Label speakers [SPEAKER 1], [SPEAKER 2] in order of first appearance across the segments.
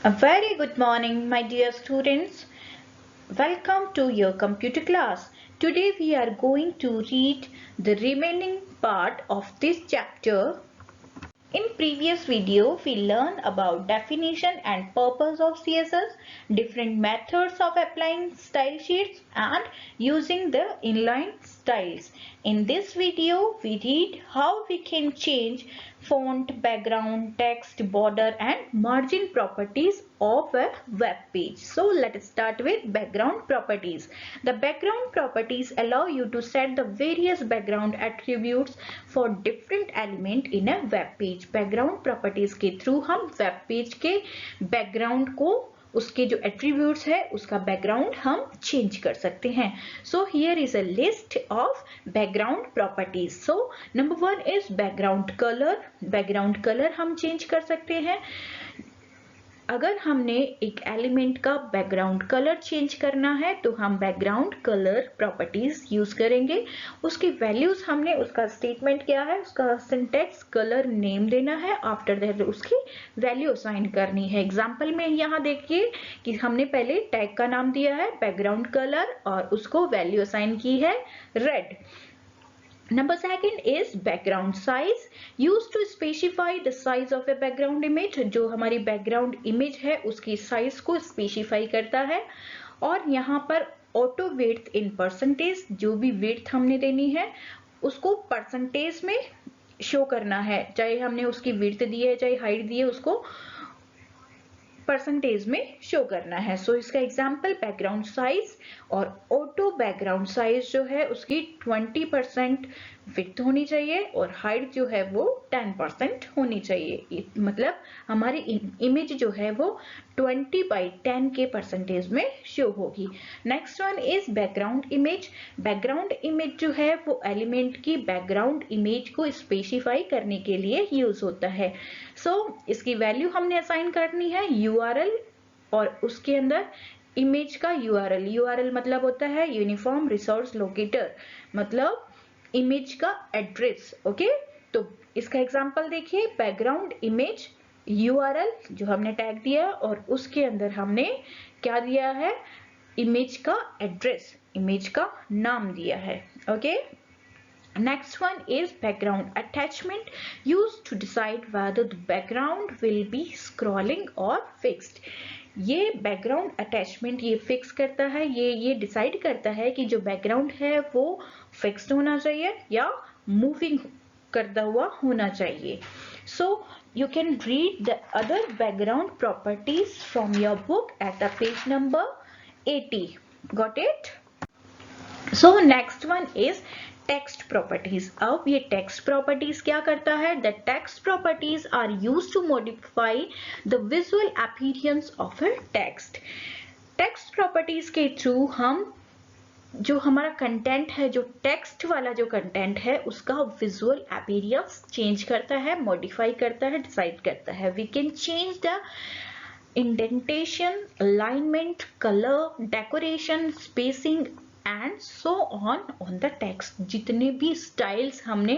[SPEAKER 1] A very good morning, my dear students. Welcome to your computer class. Today we are going to read the remaining part of this chapter. In previous video, we learned about definition and purpose of CSS, different methods of applying style sheets and using the inline styles. In this video, we read how we can change font, background, text, border and margin properties of a web page. So let us start with background properties. The background properties allow you to set the various background attributes for different element in a web page. Background properties के through हम web page के background को उसके जो attributes है उसका background हम change कर सकते हैं. So here is a list of background properties. So number 1 is background colour. Background colour हम चेंज कर सकते हैं. अगर हमने एक एलिमेंट का बैकग्राउंड कलर चेंज करना है तो हम बैकग्राउंड कलर प्रॉपर्टीज यूज करेंगे. उसकी वैल्यूज हमने उसका स्टेटमेंट क्या है, उसका सिंटैक्स कलर नेम देना है, आफ्टर दैट उसकी वैल्यू असाइन करनी है. एग्जांपल में यहाँ देखिए कि हमने पहले टैग का नाम दिया है बैकग्राउंड कलर और उसको वैल्यू असाइन की है red. Number 2 is background size, used to specify the size of a background image. जो हमारी background image है उसकी size को specify करता है. और यहाँ पर auto width in percentage, जो भी width हमने देनी है उसको percentage में show करना है. चाहे हमने उसकी width दी है चाहे height दी है उसको परसेंटेज में शो करना है. सो इसका एग्जाम्पल बैकग्राउंड साइज और ऑटो बैकग्राउंड साइज जो है उसकी 20% विड्थ होनी चाहिए और हाइट जो है वो 10% होनी चाहिए. मतलब हमारी इमेज जो है वो 20/10 के परसेंटेज में शो होगी. Next one is background image. Background image जो है वो एलिमेंट की बैकग्राउंड इमेज को स्पेसिफाई करने के लिए यूज होता है. सो इसकी वैल्यू हमने असाइन करनी है URL और उसके अंदर इमेज का URL. URL मतलब होता है यूनिफॉर्म रिसोर्स लोकेटर, मतलब इमेज का एड्रेस. ओके, तो इसका एग्जांपल देखिए बैकग्राउंड इमेज URL जो हमने टैग दिया और उसके अंदर हमने क्या दिया है, इमेज का एड्रेस, इमेज का नाम दिया है. Okay. Next one is background attachment, used to decide whether the background will be scrolling or fixed. ये बैकग्राउंड अटैचमेंट ये फिक्स करता है, ये डिसाइड करता है कि जो बैकग्राउंड है वो फिक्स्ड होना चाहिए या मूविंग करता हुआ होना चाहिए. सो you can read the other background properties from your book at the page number 80. Got it? So next one is text properties. अब ये टेक्स्ट प्रॉपर्टीज क्या करता है, the text properties are used to modify the visual appearance of a text. Text properties के through हम जो हमारा content है, जो टेक्स्ट वाला जो कंटेंट है उसका विजुअल अपीयरेंस चेंज करता है, मॉडिफाई करता है, डिसाइड करता है. We can change the indentation, alignment, colour, decoration, spacing and so on the text. जितने भी स्टाइल्स हमने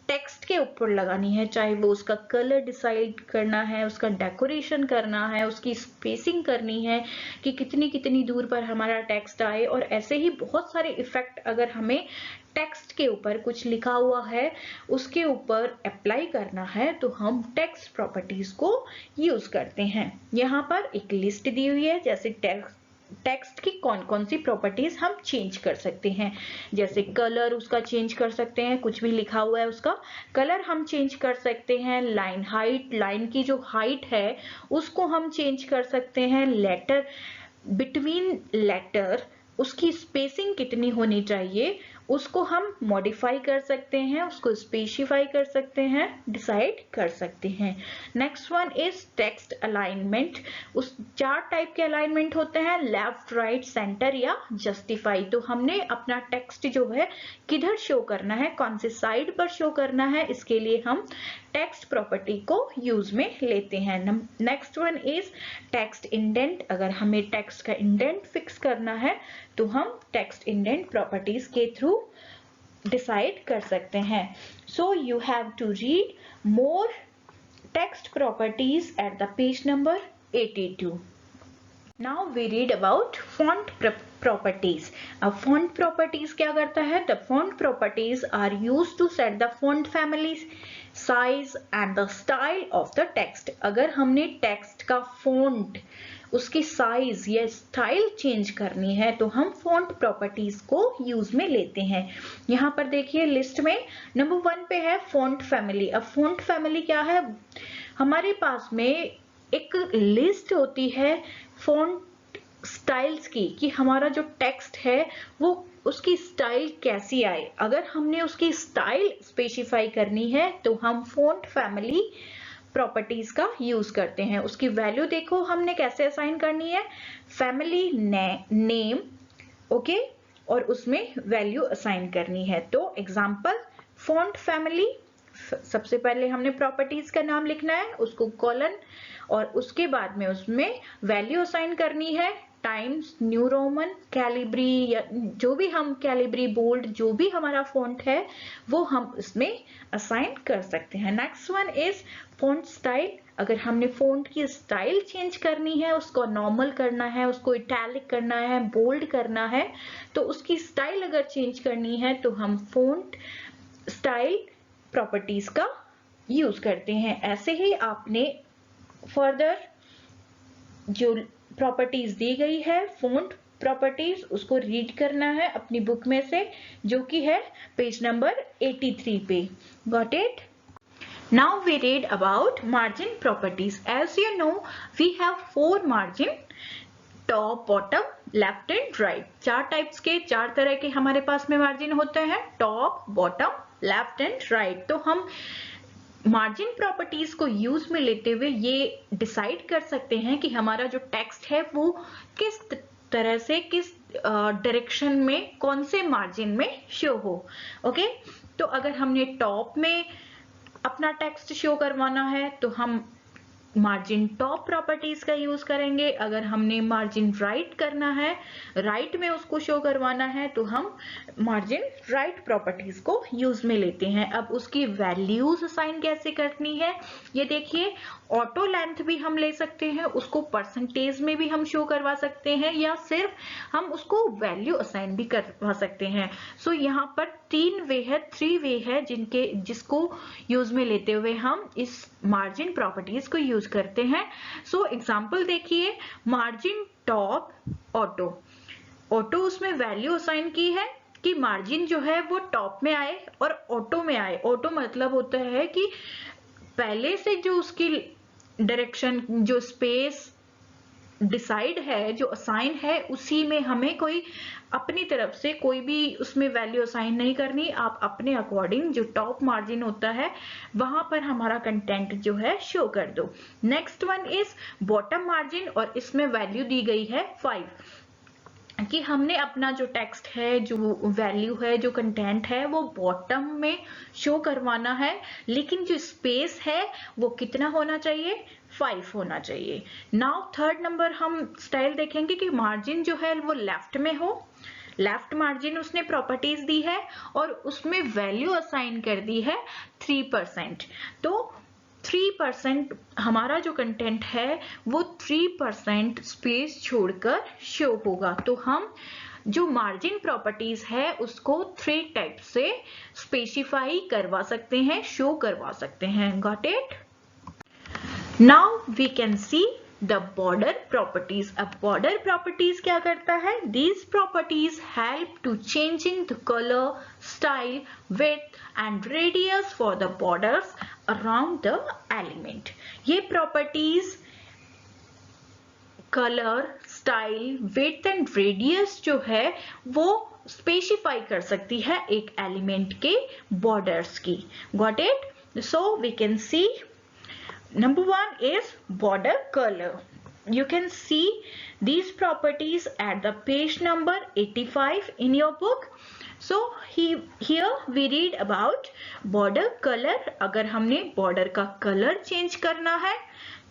[SPEAKER 1] टेक्स्ट के ऊपर लगानी है, चाहे वो उसका कलर डिसाइड करना है, उसका डेकोरेशन करना है, उसकी स्पेसिंग करनी है कि कितनी कितनी दूर पर हमारा टेक्स्ट आए, और ऐसे ही बहुत सारे इफेक्ट अगर हमें टेक्स्ट के ऊपर कुछ लिखा हुआ है उसके ऊपर अप्लाई करना है तो हम टेक्स्ट प्रॉपर्टीज को यूज करते हैं. यहाँ पर एक लिस्ट दी हुई है जैसे टेक्स्ट की कौन कौन सी प्रॉपर्टीज हम चेंज कर सकते हैं. जैसे कलर उसका चेंज कर सकते हैं, कुछ भी लिखा हुआ है उसका कलर हम चेंज कर सकते हैं. लाइन हाइट, लाइन की जो हाइट है उसको हम चेंज कर सकते हैं. लेटर, बिटवीन लेटर उसकी स्पेसिंग कितनी होनी चाहिए उसको हम मॉडिफाई कर सकते हैं, उसको स्पेसिफाई कर सकते हैं, डिसाइड कर सकते हैं. Next one is text alignment. उस 4 टाइप के अलाइनमेंट होते हैं, लेफ्ट, राइट, सेंटर या जस्टिफाई. तो हमने अपना टेक्स्ट जो है किधर शो करना है, कौन से साइड पर शो करना है, इसके लिए हम टेक्स्ट प्रॉपर्टी को यूज में लेते हैं. Next one is text indent. अगर हमें टेक्स्ट का इंडेंट फिक्स करना है तो हम टेक्स्ट इंडेंट प्रॉपर्टीज के थ्रू डिसाइड कर सकते हैं. So you have to read more text properties at the page number 82. Now we read about font properties. अब font properties क्या करता है? The font properties are used to set the font family, size and the style of the text. अगर हमने text का font, उसकी size या style change करनी है तो हम फॉन्ट प्रॉपर्टीज को यूज में लेते हैं। यहाँ पर देखिए लिस्ट में नंबर 1 पे है फॉन्ट फैमिली। अब फॉन्ट फैमिली क्या है? हमारे पास में एक लिस्ट होती है फॉन्ट स्टाइल्स की कि हमारा जो टेक्स्ट है वो उसकी स्टाइल कैसी आए। अगर हमने उसकी स्टाइल स्पेसिफाई करनी है तो हम फॉन्ट फैमिली प्रॉपर्टीज का यूज करते हैं। उसकी वैल्यू देखो हमने कैसे असाइन करनी है, फैमिली नेम, ओके, और उसमें वैल्यू असाइन करनी है। तो एग्जांपल फॉन्ट फैमिली, सबसे पहले हमने प्रॉपर्टीज का नाम लिखना है, उसको कॉलन, और उसके बाद में उसमें वैल्यू असाइन करनी है, टाइम्स न्यू रोमन, कैलिब्री, या जो भी हम कैलिब्री, बोल्ड, जो भी हमारा फॉन्ट है वो हम इसमें असाइन कर सकते हैं। Next one is font style. अगर हमने फॉन्ट की स्टाइल चेंज करनी है, उसको नॉर्मल करना है, उसको इटैलिक करना है, बोल्ड करना है, तो उसकी स्टाइल अगर चेंज करनी है तो हम फॉन्ट स्टाइल प्रॉपर्टीज का यूज करते हैं। ऐसे ही आपने फर्दर जो प्रॉपर्टीज दी गई है फॉन्ट प्रॉपर्टीज, उसको रीड करना है अपनी बुक में से, जो कि है पेज नंबर 83 पे। Got it? Now we read about margin properties. As you know, we have 4 margin: top, bottom, left and right. 4 types के, 4 तरह के हमारे पास में मार्जिन होते हैं, top, bottom, left and right. तो हम मार्जिन प्रॉपर्टीज को यूज में लेते हुए ये डिसाइड कर सकते हैं कि हमारा जो टेक्स्ट है वो किस तरह से, किस डायरेक्शन में, कौन से मार्जिन में शो हो। ओके, तो अगर हमने टॉप में अपना टेक्स्ट शो करवाना है तो हम मार्जिन टॉप प्रॉपर्टीज का यूज करेंगे। अगर हमने मार्जिन राइट करना है, राइट में उसको शो करवाना है, तो हम मार्जिन राइट प्रॉपर्टीज को यूज में लेते हैं। अब उसकी वैल्यूज असाइन कैसे करनी है ये देखिए। ऑटो लेंथ भी हम ले सकते हैं, उसको परसेंटेज में भी हम शो करवा सकते हैं, या सिर्फ हम उसको वैल्यू असाइन भी करवा सकते हैं। सो यहाँ पर 3 वे है जिसको यूज में लेते हुए हम इस मार्जिन प्रॉपर्टीज को यूज करते हैं। सो एग्जांपल देखिए, मार्जिन टॉप ऑटो उसमें वैल्यू असाइन की है कि मार्जिन जो है वो टॉप में आए और ऑटो में आए। ऑटो मतलब होता है कि पहले से जो उसकी डायरेक्शन, जो स्पेस डिसाइड है, जो असाइन है, उसी में हमें कोई अपनी तरफ से कोई भी उसमें वैल्यू असाइन नहीं करनी। आप अपने अकॉर्डिंग जो टॉप मार्जिन होता है वहां पर हमारा कंटेंट जो है शो कर दो। Next one is bottom margin, और इसमें वैल्यू दी गई है 5 कि हमने अपना जो टेक्स्ट है, जो वैल्यू है, जो कंटेंट है वो बॉटम में शो करवाना है, लेकिन जो स्पेस है वो कितना होना चाहिए, 5 होना चाहिए। नाउ थर्ड नंबर हम स्टाइल देखेंगे कि मार्जिन जो है वो लेफ्ट में हो। लेफ्ट मार्जिन उसने प्रॉपर्टीज दी है और उसमें वैल्यू असाइन कर दी है 3%। तो 3% हमारा जो कंटेंट है वो 3% स्पेस छोड़कर शो होगा। तो हम जो मार्जिन प्रॉपर्टीज है उसको 3 टाइप से स्पेसिफाई करवा सकते हैं, शो करवा सकते हैं। Got it? Now we can see the border properties. अब बॉर्डर प्रॉपर्टीज क्या करता है? These properties help to changing the colour, style, width and radius for the borders around the element. ये properties colour, style, width and radius जो है वो specify कर सकती है एक एलिमेंट के बॉर्डर्स की। Got it? So we can see number 1 is border color. You can see these properties at the page number 85 in your book. So here we read about border color. अगर हमने border का color change करना है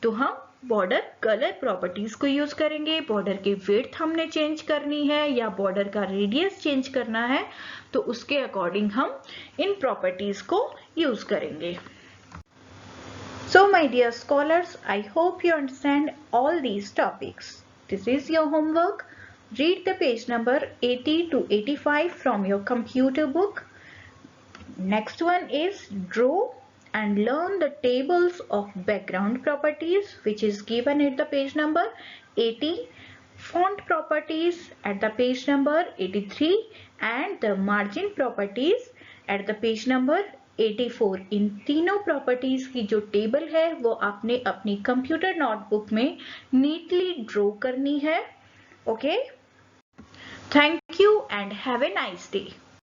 [SPEAKER 1] तो हम border color properties को use करेंगे। border की width हमने change करनी है या border का radius change करना है तो उसके according हम इन properties को use करेंगे। So my dear scholars, I hope you understand all these topics. This is your homework. Read the page number 80 to 85 from your computer book. Next one is draw and learn the tables of background properties, which is given at the page number 80, font properties at the page number 83 and the margin properties at the page number 84. इन तीनों properties की जो table है वो आपने अपनी computer notebook में neatly draw करनी है. Okay, thank you and have a nice day.